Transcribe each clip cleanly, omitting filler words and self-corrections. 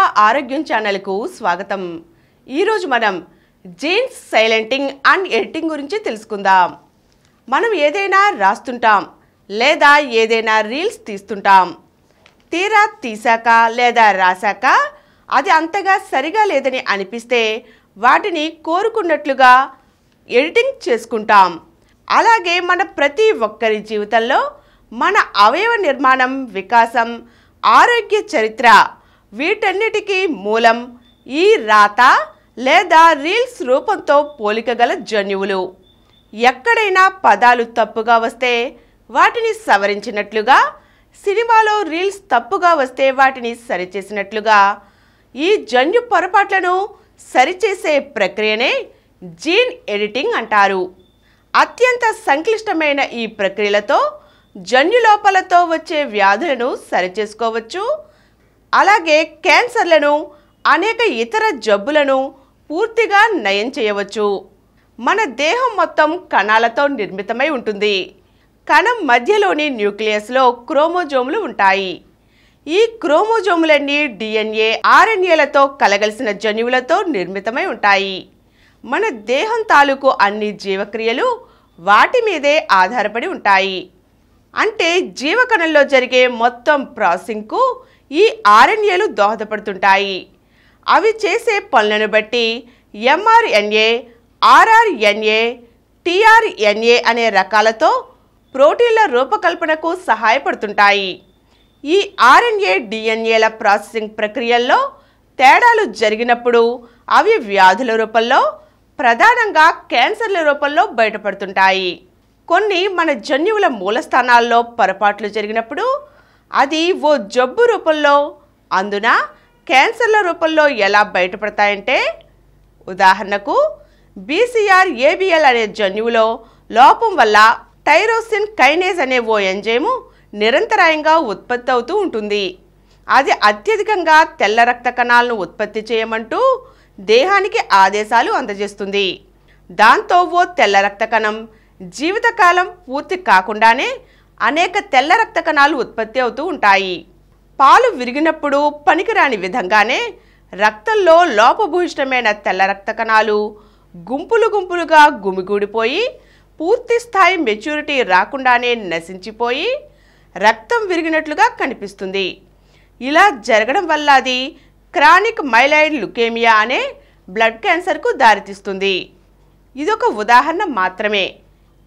ఆరోగ్యం ఛానల్కు స్వాగతం. ఈరోజు మనం జీన్స్ సైలెంటింగ్ అండ్ ఎడిటింగ్ గురించి తెలుసుకుందాం. మనం ఏదైనా రాస్తుంటాం లేదా ఏదైనా రీల్స్ తీస్తుంటాం. తీరా తీసాక లేదా రాశాక అది అంతగా సరిగా లేదని అనిపిస్తే వాటిని కోరుకున్నట్లుగా ఎడిటింగ్ చేసుకుంటాం. అలాగే మన ప్రతి ఒక్కరి జీవితంలో మన అవయవ నిర్మాణం, వికాసం, ఆరోగ్య చరిత్ర వీటన్నిటికీ మూలం ఈ రాత లేదా రీల్స్ రూపంతో పోలికగల జన్యువులు. ఎక్కడైనా పదాలు తప్పుగా వస్తే వాటిని సవరించినట్లుగా, సినిమాలో రీల్స్ తప్పుగా వస్తే వాటిని సరిచేసినట్లుగా ఈ జన్యు పొరపాట్లను సరిచేసే ప్రక్రియనే జీన్ ఎడిటింగ్ అంటారు. అత్యంత సంక్లిష్టమైన ఈ ప్రక్రియలతో జన్యులోపాలతో వచ్చే వ్యాధులను సరిచేసుకోవచ్చు. అలాగే క్యాన్సర్లను, అనేక ఇతర జబ్బులను పూర్తిగా నయం చేయవచ్చు. మన దేహం మొత్తం కణాలతో నిర్మితమై ఉంటుంది. కణం మధ్యలోని న్యూక్లియస్లో క్రోమోజోములు ఉంటాయి. ఈ క్రోమోజోములన్నీ DNA, RNAలతో కలగలిసిన జన్యువులతో నిర్మితమై ఉంటాయి. మన దేహం తాలూకు అన్ని జీవక్రియలు వాటి మీదే ఆధారపడి ఉంటాయి. అంటే జీవకణంలో జరిగే మొత్తం ప్రాసెసింగ్కు ఈ RNAలు దోహదపడుతుంటాయి. అవి చేసే పనులను బట్టి mRNA, rRNA, tRNA అనే రకాలతో ప్రోటీన్ల రూపకల్పనకు సహాయపడుతుంటాయి. ఈ RNA, DNAల ప్రాసెసింగ్ ప్రక్రియల్లో తేడాలు జరిగినప్పుడు అవి వ్యాధుల రూపంలో, ప్రధానంగా క్యాన్సర్ల రూపంలో బయటపడుతుంటాయి. కొన్ని మన జన్యువుల మూలస్థానాల్లో పొరపాట్లు జరిగినప్పుడు అది ఓ జబ్బు రూపంలో, అందున క్యాన్సర్ల రూపంలో ఎలా బయటపడతాయంటే, ఉదాహరణకు BCR-ABL అనే జన్యువులో లోపం వల్ల టైరోసిన్ కైనేజ్ అనే ఓ ఎంజైము నిరంతరాయంగా ఉత్పత్తి అవుతూ ఉంటుంది. అది అత్యధికంగా తెల్ల రక్త కణాలను ఉత్పత్తి చేయమంటూ దేహానికి ఆదేశాలు అందజేస్తుంది. దాంతో ఓ తెల్ల రక్త కణం జీవితకాలం పూర్తి కాకుండానే అనేక తెల్ల రక్త కణాలు ఉత్పత్తి అవుతూ ఉంటాయి. పాలు విరిగినప్పుడు పనికిరాని విధంగానే రక్తంలో లోపభూయిష్టమైన తెల్ల రక్త కణాలు గుంపులు గుంపులుగా గుమిగూడిపోయి పూర్తి స్థాయి మెచ్యూరిటీ రాకుండానే నశించిపోయి రక్తం విరిగినట్లుగా కనిపిస్తుంది. ఇలా జరగడం వల్ల అది క్రానిక్ మైలాయిడ్ లుకేమియా అనే బ్లడ్ క్యాన్సర్కు దారితీస్తుంది. ఇదొక ఉదాహరణ మాత్రమే.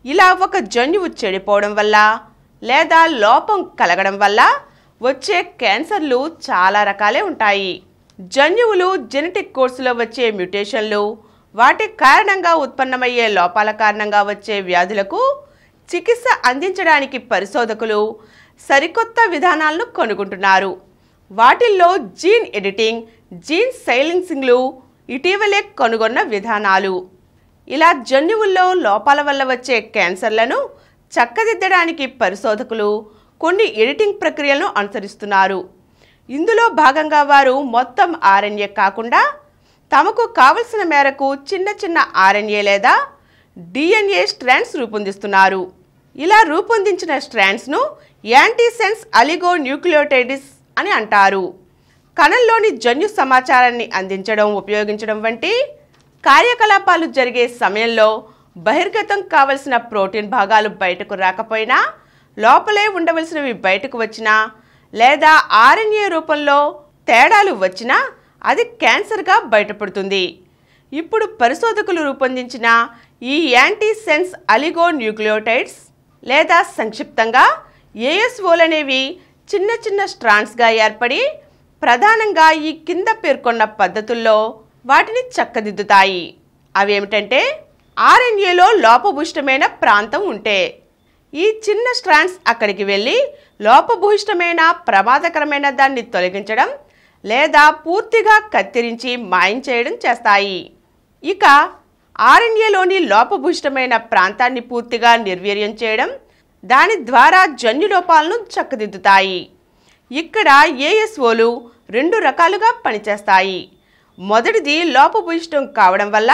ఇలా ఒక జన్యువు చెడిపోవడం వల్ల లేదా లోపం కలగడం వల్ల వచ్చే క్యాన్సర్లు చాలా రకాలే ఉంటాయి. జన్యువులు, జెనెటిక్ కోర్సులో వచ్చే మ్యుటేషన్లు, వాటి కారణంగా ఉత్పన్నమయ్యే లోపాల కారణంగా వచ్చే వ్యాధులకు చికిత్స అందించడానికి పరిశోధకులు సరికొత్త విధానాలను కనుగొంటున్నారు. వాటిల్లో జీన్ ఎడిటింగ్, జీన్ సైలెన్సింగ్లు ఇటీవలే కనుగొన్న విధానాలు. ఇలా జన్యువుల్లో లోపాల వల్ల వచ్చే క్యాన్సర్లను చక్కదిద్దడానికి పరిశోధకులు కొన్ని ఎడిటింగ్ ప్రక్రియలను అనుసరిస్తున్నారు. ఇందులో భాగంగా వారు మొత్తం RNA కాకుండా తమకు కావలసిన మేరకు చిన్న చిన్న RNA లేదా DNA స్ట్రాండ్స్ రూపొందిస్తున్నారు. ఇలా రూపొందించిన స్ట్రాండ్స్ను యాంటీసెన్స్ అలిగోన్యూక్లియోటైడ్స్ అని అంటారు. కణంలోని జన్యు సమాచారాన్ని అందించడం, ఉపయోగించడం వంటి కార్యకలాపాలు జరిగే సమయంలో బహిర్గతం కావలసిన ప్రోటీన్ భాగాలు బయటకు రాకపోయినా, లోపలే ఉండవలసినవి బయటకు వచ్చినా లేదా RNA రూపంలో తేడాలు వచ్చినా అది క్యాన్సర్గా బయటపడుతుంది. ఇప్పుడు పరిశోధకులు రూపొందించిన ఈ యాంటీసెన్స్ అలిగోన్యూక్లియోటైడ్స్ లేదా సంక్షిప్తంగా ASOలనేవి చిన్న చిన్న స్ట్రాండ్స్గా ఏర్పడి ప్రధానంగా ఈ కింద పేర్కొన్న పద్ధతుల్లో వాటిని చక్కదిద్దుతాయి. అవేమిటంటే, RNAలో లోపభూయిష్టమైన ప్రాంతం ఉంటే ఈ చిన్న స్ట్రాండ్స్ అక్కడికి వెళ్ళి లోపభూయిష్టమైన ప్రమాదకరమైన దాన్ని తొలగించడం లేదా పూర్తిగా కత్తిరించి మాయం చేయడం చేస్తాయి. ఇక RNAలోని లోపభూయిష్టమైన ప్రాంతాన్ని పూర్తిగా నిర్వీర్యం చేయడం, దాని ద్వారా జన్యులోపాలను చక్కదిద్దుతాయి. ఇక్కడ ASOలు రెండు రకాలుగా పనిచేస్తాయి. మొదటిది లోపభూయిష్టం కావడం వల్ల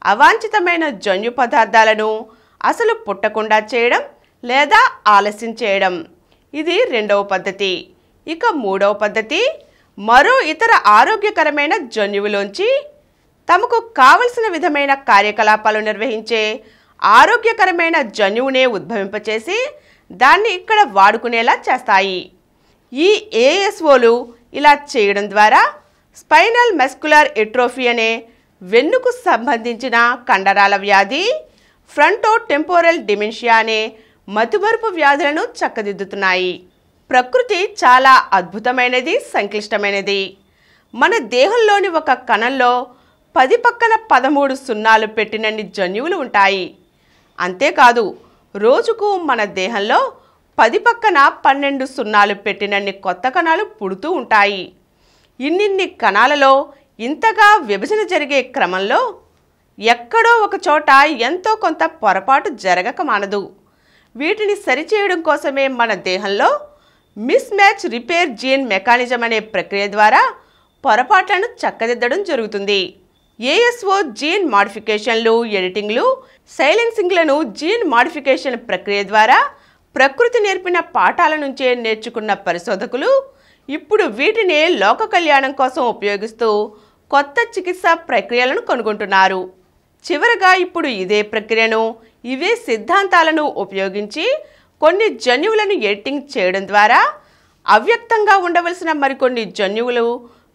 అవాంఛితమైన జన్యు పదార్థాలను అసలు పుట్టకుండా చేయడం లేదా ఆలస్యం చేయడం. ఇది రెండవ పద్ధతి. ఇక మూడవ పద్ధతి మరో ఇతర ఆరోగ్యకరమైన జన్యువులోంచి తమకు కావలసిన విధమైన కార్యకలాపాలు నిర్వహించే ఆరోగ్యకరమైన జన్యువునే ఉద్భవింపచేసి దాన్ని ఇక్కడ వాడుకునేలా చేస్తాయి. ఈ ఏఎస్ఓలు ఇలా చేయడం ద్వారా స్పైనల్ మస్కులర్ ఎట్రోఫీ అనే వెన్నుకు సంబంధించిన కండరాల వ్యాధి, ఫ్రంటో టెంపోరల్ డిమెన్షియా అనే మతిమరుపు వ్యాధులను చక్కదిద్దుతున్నాయి. ప్రకృతి చాలా అద్భుతమైనది, సంక్లిష్టమైనది. మన దేహంలోని ఒక కణంలో 10 పక్కన 13 సున్నాలు పెట్టినన్ని జన్యువులు ఉంటాయి. అంతేకాదు రోజుకు మన దేహంలో 10 పక్కన 12 సున్నాలు పెట్టినన్ని కొత్త కణాలు పుడుతూ ఉంటాయి. ఇన్నిన్ని కణాలలో ఇంతగా విభజన జరిగే క్రమంలో ఎక్కడో ఒక చోట ఎంతో కొంత పొరపాటు జరగక మానదు. వీటిని సరిచేయడం కోసమే మన దేహంలో mismatch repair gene mechanism అనే ప్రక్రియ ద్వారా పొరపాట్లను చక్కదిద్దడం జరుగుతుంది. ఏఎస్ఓ జీన్ మాడిఫికేషన్లు, ఎడిటింగ్లు, సైలెన్సింగ్లను జీన్ మాడిఫికేషన్ ప్రక్రియ ద్వారా ప్రకృతి నేర్పిన పాఠాల నుంచే నేర్చుకున్న పరిశోధకులు ఇప్పుడు వీటినే లోక కళ్యాణం కోసం ఉపయోగిస్తూ కొత్త చికిత్సా ప్రక్రియలను కనుగొంటున్నారు. చివరగా ఇప్పుడు ఇదే ప్రక్రియను, ఇవే సిద్ధాంతాలను ఉపయోగించి కొన్ని జన్యువులను ఎడిటింగ్ చేయడం ద్వారా అవ్యక్తంగా ఉండవలసిన మరికొన్ని జన్యువులు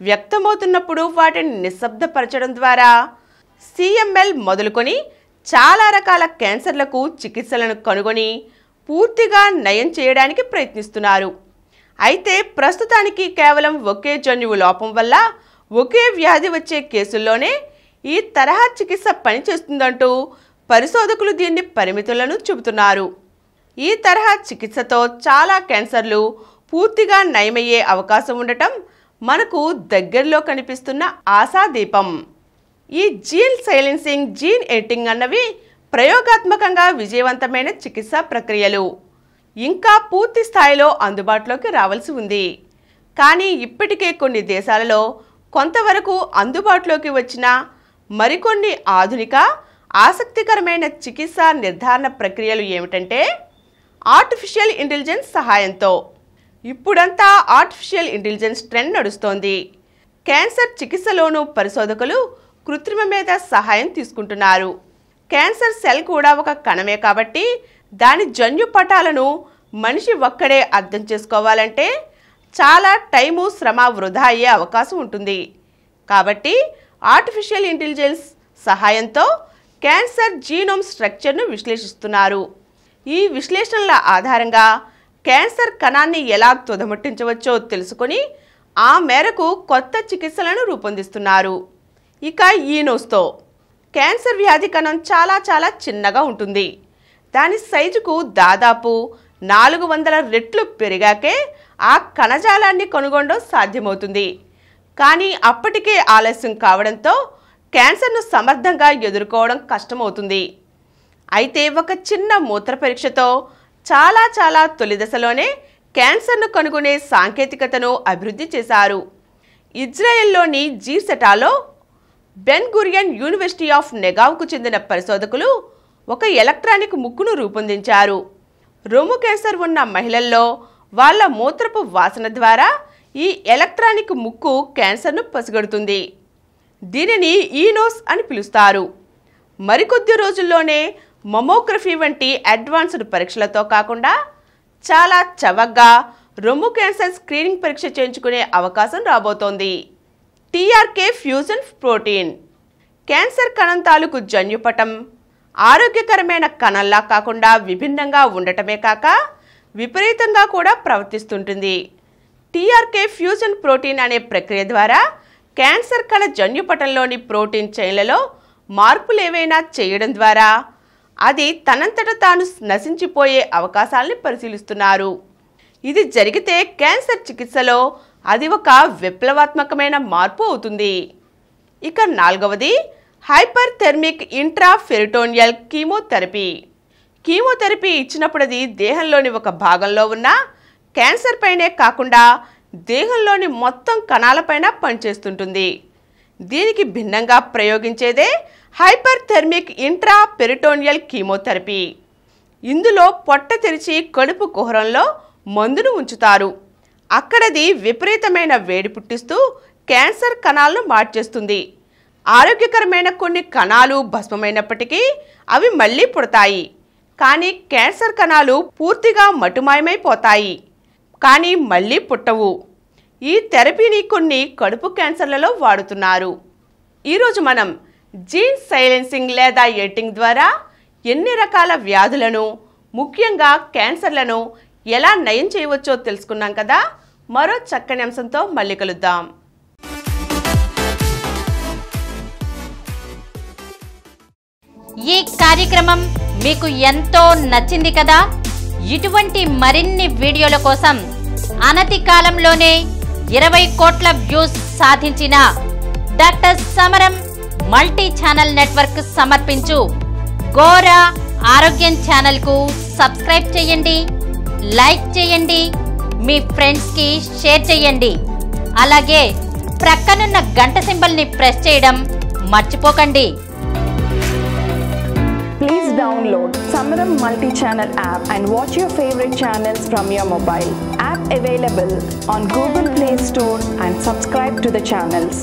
వ్యక్తమవుతున్నప్పుడు వాటిని నిశ్శబ్దపరచడం ద్వారా సిఎంఎల్ మొదలుకొని చాలా రకాల క్యాన్సర్లకు చికిత్సలను కనుగొని పూర్తిగా నయం చేయడానికి ప్రయత్నిస్తున్నారు. అయితే ప్రస్తుతానికి కేవలం ఒకే జన్యువు లోపం వల్ల ఒకే వ్యాధి వచ్చే కేసుల్లోనే ఈ తరహా చికిత్స పనిచేస్తుందంటూ పరిశోధకులు దీన్ని పరిమితులను చెబుతున్నారు. ఈ తరహా చికిత్సతో చాలా క్యాన్సర్లు పూర్తిగా నయమయ్యే అవకాశం ఉండటం మనకు దగ్గరలో కనిపిస్తున్న ఆశాదీపం. ఈ జీన్ సైలెన్సింగ్, జీన్ ఎడిటింగ్ అన్నవి ప్రయోగాత్మకంగా విజయవంతమైన చికిత్సా ప్రక్రియలు. ఇంకా పూర్తి స్థాయిలో అందుబాటులోకి రావాల్సి ఉంది. కానీ ఇప్పటికే కొన్ని దేశాలలో కొంతవరకు అందుబాటులోకి వచ్చిన మరికొన్ని ఆధునిక ఆసక్తికరమైన చికిత్సా నిర్ధారణ ప్రక్రియలు ఏమిటంటే ఆర్టిఫిషియల్ ఇంటెలిజెన్స్ సహాయంతో. ఇప్పుడంతా ఆర్టిఫిషియల్ ఇంటెలిజెన్స్ ట్రెండ్ నడుస్తోంది. క్యాన్సర్ చికిత్సలోనూ పరిశోధకులు కృత్రిమ మేధ సహాయం తీసుకుంటున్నారు. క్యాన్సర్ సెల్ కూడా ఒక కణమే కాబట్టి దాని జన్యు పటాలను మనిషి ఒక్కడే అర్థం చేసుకోవాలంటే చాలా టైము, శ్రమ వృధా అయ్యే అవకాశం ఉంటుంది. కాబట్టి ఆర్టిఫిషియల్ ఇంటెలిజెన్స్ సహాయంతో క్యాన్సర్ జీనోమ్ స్ట్రక్చర్ను విశ్లేషిస్తున్నారు. ఈ విశ్లేషణల ఆధారంగా క్యాన్సర్ కణాన్ని ఎలా తుదముట్టించవచ్చో తెలుసుకొని ఆ మేరకు కొత్త చికిత్సలను రూపొందిస్తున్నారు. ఇక ఈనోస్తో క్యాన్సర్ వ్యాధి కణం చాలా చిన్నగా ఉంటుంది. దాని సైజుకు దాదాపు 400 రెట్లు పెరిగాకే ఆ కణజాలాన్ని కనుగొనడం సాధ్యమవుతుంది. కానీ అప్పటికే ఆలస్యం కావడంతో క్యాన్సర్ను సమర్థంగా ఎదుర్కోవడం కష్టమవుతుంది. అయితే ఒక చిన్న మూత్ర పరీక్షతో చాలా తొలి దశలోనే క్యాన్సర్ను కనుగొనే సాంకేతికతను అభివృద్ధి చేశారు. ఇజ్రాయెల్లోని జీసెటాలో బెన్ గురియన్ యూనివర్సిటీ ఆఫ్ నెగావ్కు చెందిన పరిశోధకులు ఒక ఎలక్ట్రానిక్ ముక్కును రూపొందించారు. రొమ్ము క్యాన్సర్ ఉన్న మహిళల్లో వాళ్ళ మూత్రపు వాసన ద్వారా ఈ ఎలక్ట్రానిక్ ముక్కు క్యాన్సర్ను పసిగడుతుంది. దీనిని ఈనోస్ అని పిలుస్తారు. మరికొద్ది రోజుల్లోనే మమోగ్రఫీ వంటి అడ్వాన్స్డ్ పరీక్షలతో కాకుండా చాలా చవకగా రొమ్ము క్యాన్సర్ స్క్రీనింగ్ పరీక్ష చేయించుకునే అవకాశం రాబోతోంది. టీఆర్కే ఫ్యూజన్ ప్రోటీన్ క్యాన్సర్ కణం తాలూకు జన్యుపటం ఆరోగ్యకరమైన కణంలా కాకుండా విభిన్నంగా ఉండటమే కాక విపరీతంగా కూడా ప్రవర్తిస్తుంటుంది. టీఆర్కే ఫ్యూజన్ ప్రోటీన్ అనే ప్రక్రియ ద్వారా క్యాన్సర్ కణ జన్యుపటంలోని ప్రోటీన్ చైన్లలో మార్పులేవైనా చేయడం ద్వారా అది తనంతట తాను నశించిపోయే అవకాశాలను పరిశీలిస్తున్నారు. ఇది జరిగితే క్యాన్సర్ చికిత్సలో అది ఒక విప్లవాత్మకమైన మార్పు అవుతుంది. ఇక 4వది హైపర్థెర్మిక్ ఇంట్రాపెరిటోనియల్ కీమోథెరపీ. కీమోథెరపీ ఇచ్చినప్పుడు అది దేహంలోని ఒక భాగంలో ఉన్న క్యాన్సర్ పైనే కాకుండా దేహంలోని మొత్తం కణాలపైన పనిచేస్తుంటుంది. దీనికి భిన్నంగా ప్రయోగించేదే హైపర్థెర్మిక్ ఇంట్రాపెరిటోనియల్ కీమోథెరపీ. ఇందులో పొట్ట తెరిచి కడుపు కుహరంలో మందును ఉంచుతారు. అక్కడది విపరీతమైన వేడి పుట్టిస్తూ క్యాన్సర్ కణాలను మార్చేస్తుంది. ఆరోగ్యకరమైన కొన్ని కణాలు భస్మమైనప్పటికీ అవి మళ్ళీ పుడతాయి. కానీ క్యాన్సర్ కణాలు పూర్తిగా మటుమాయమైపోతాయి, కానీ మళ్ళీ పుట్టవు. ఈ థెరపీని కొన్ని కడుపు క్యాన్సర్లలో వాడుతున్నారు. ఈరోజు మనం జీన్ సైలెన్సింగ్ లేదా ఎడిటింగ్ ద్వారా ఎన్ని రకాల వ్యాధులను, ముఖ్యంగా క్యాన్సర్లను ఎలా నయం చేయవచ్చో తెలుసుకున్నాం కదా. మరో చక్కని అంశంతో మళ్ళీ కలుద్దాం. ఈ కార్యక్రమం మీకు ఎంతో నచ్చింది కదా. ఇటువంటి మరిన్ని వీడియోల కోసం అనతి కాలంలోనే 20 కోట్ల వ్యూస్ సాధించిన డాక్టర్ సమరం మల్టీ ఛానల్ నెట్వర్క్ సమర్పించు గోరా ఆరోగ్యం ఛానల్కు సబ్స్క్రైబ్ చేయండి, లైక్ చేయండి, మీ ఫ్రెండ్స్కి షేర్ చేయండి. అలాగే ప్రక్కనున్న గంట సింబల్ని ప్రెస్ చేయడం మర్చిపోకండి. Please download Samaram multi-channel app and watch your favorite channels from your mobile. App available on Google Play Store and subscribe to the channels.